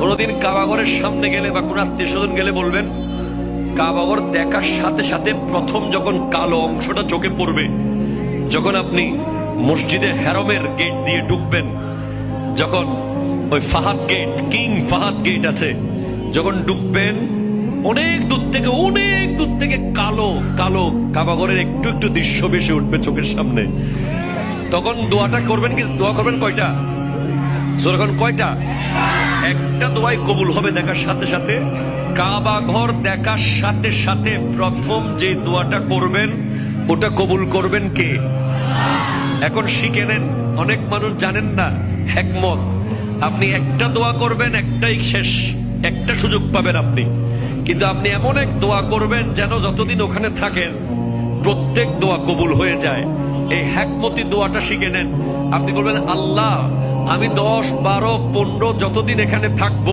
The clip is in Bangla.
কোনদিন কাবাঘরের সামনে গেলে বা কোন আত্মীয় স্বজন গেলে বলবেন, কাবাঘর দেখার সাথে সাথে প্রথম যখন কালো অংশটা চোখে পড়বে, যখন আপনি মসজিদে হেরমের গেট দিয়ে ঢুকবেন, যখন ওই Fahad gate, king Fahad gate আছে, যখন ঢুকবেন অনেক দূর থেকে কালো কালো কাবাঘরের একটু একটু দৃশ্য বেশি উঠবে চোখের সামনে। তখন দোয়াটা করবেন, কি দোয়া করবেন কয়টা? যখন কয়টা? একটা দোয়াই কবুল হবে দেখার সাথে সাথে। কাবা ঘর দেখার সাথে সাথে প্রথম যে দোয়াটা করবেন ওটা কবুল করবেন কে? এখন শিখে নেন, অনেক মানুষ জানেন না হিকমত। আপনি একটা দোয়া করবেন, একটাই শেষ, একটা সুযোগ পাবেন আপনি, কিন্তু আপনি এমন এক দোয়া করবেন যেন যতদিন ওখানে থাকেন প্রত্যেক দোয়া কবুল হয়ে যায়। এই হিকমতি দোয়াটা শিখে নেন। আপনি বলবেন, আল্লাহ আমি 10, 12, 15 যতদিন এখানে থাকবো